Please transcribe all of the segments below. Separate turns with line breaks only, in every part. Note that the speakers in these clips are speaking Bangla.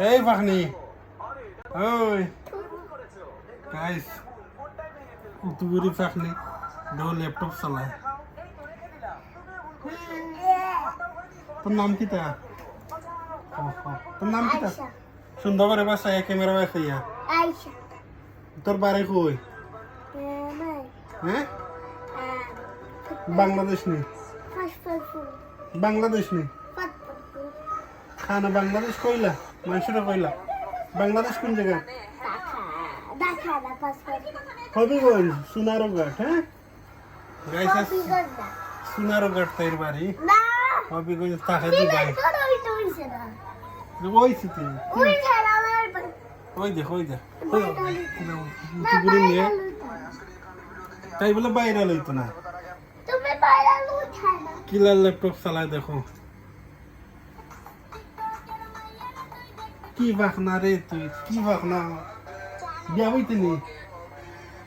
এই পাখনি ওই গাইস কুতুগুরি পাখনি দো ল্যাপটপ চালায়। তোর নাম কি তা? তোর নাম কি তা? সুন্দর করে বাসায় ক্যামেরা বাসাইয়া
আয়শা।
তোর বাড়ি কই? হ্যাঁ বাংলাদেশ নেই, বাংলাদেশ নেই খানা বাংলাদেশ কইলা মানুষেরা কইলা বাংলাদেশ কোন জায়গা? হবিগঞ্জ সোনারঘাট। হ্যাঁ গাইস সোনারঘাট তাইর বাড়ি হবিগঞ্জ থাকে দুবাই ওই সিটি ওই দেখ ওই দেখ গুড়ি নিয়ে তাই বলে বাইরে লইতো না কিলার ল্যাপটপ চালায় দেখো কি বাখনা রে তুই কি বাখনা বিয়া বইতে নি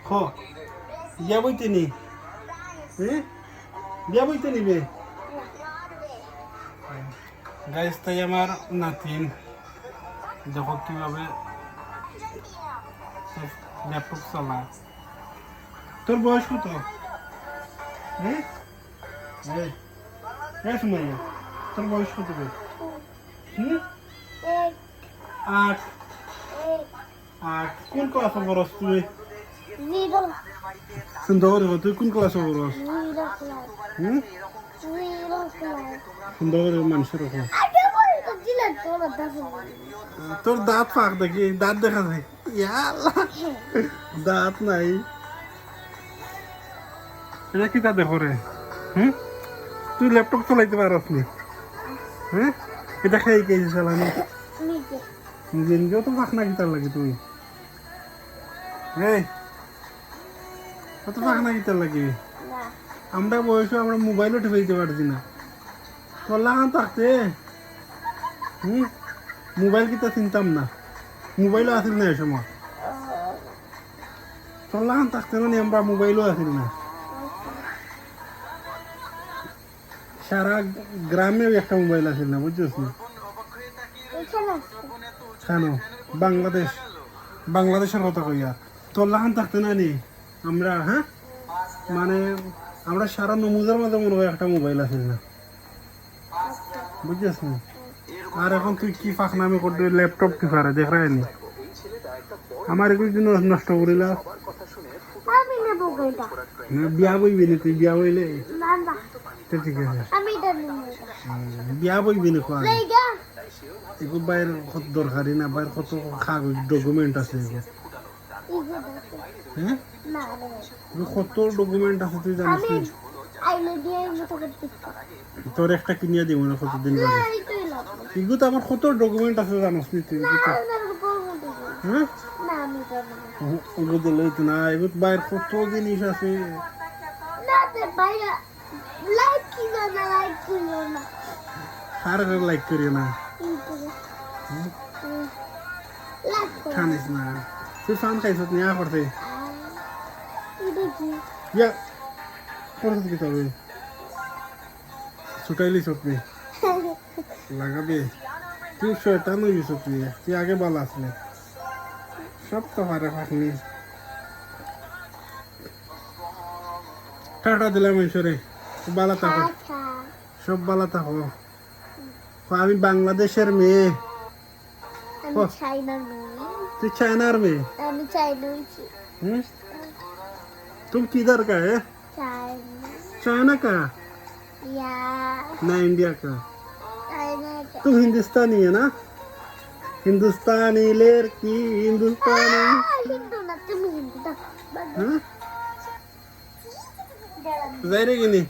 খ বিয়া বইতে নি হ্যাঁ বিয়া বইতে নিবে গাইস তাই আমার নাতিন দেখো কিভাবে ল্যাপটপ চালায়। তোর বয়স কত? হ্যাঁ সুমাইয়া তোর বয়স কত? হুম 8 কোন ক্লাসে পড়স তুই? সুন্দর তুই কোন ক্লাসে পড়স? হুম সুন্দর মানুষের তোর দাঁত ফাঁক দেখি দাঁত দেখা যায় দাঁত নাই এটা কি তা দেখো রে? হুম তুই ল্যাপটপ চালাইতে পারস নি? হ্যাঁ এটা খেয়ে গেছিস চালানি নিজে নিজেও তো পাখনা গিটার লাগে তুই এই কত পাখনা গিটার লাগে আমরা বয়সে আমরা মোবাইলও ঠেকাইতে পারছি না তোর লাগান থাকতে মোবাইল কিতা চিনতাম না মোবাইলও আসিল না এই সময় তোর লাগান থাকতে মানে আমরা মোবাইলও আসিল না সারা গ্রামেও একটা মোবাইল আসিল না বুঝছিস না কেন বাংলাদেশের কথা কইয়া তোর লাগান থাকতে না নি আমরা হ্যাঁ মানে আমরা সারা নমুজার মধ্যে মনে হয় একটা মোবাইল আসিল না বুঝছিস না আর এখন তুই কি ফাঁকনামি করবি ল্যাপটপ কি পারে দেখ রায়নি আমার এগুলো জন্য নষ্ট করিলা বিয়া বইবি না তুই বিয়া বইলে ঠিক আছে বিয়া বইবি না খোয়া এগুলো বাইরের কত দরকারি না বাইরের কত কাগজ ডকুমেন্ট আছে হ্যাঁ কত ডকুমেন্ট আছে তুই জানিস তোর একটা কিনিয়া দিব না কতদিন পরে এগুলো তো আমার কত ডকুমেন্ট আছে জানিস নি তুই হ্যাঁ ওগুলো দিলে তো না এগুলো বাইরের কত জিনিস আছে আর লাইক করিও না খানিস না তুই ফান খাইছ নিয়া করতে ইয়া করতে কি তবে ছুটাইলি সত্যি লাগাবে তুই শয়তান হয়ে গেছ তুই আগে বলা আসলে সব তো পারে ফাঁকনি টাটা দিলাম ঈশ্বরে বালা থাকো সব বালা থাকো আমি বাংলাদেশের মেয়ে তুই চায়নার মেয়ে तुम किधर का है? चाइना का ना इंडिया का तुम हिंदुस्तानी है ना हिंदुस्तानी लेर की हिंदुस्तानी जाए रे कि नहीं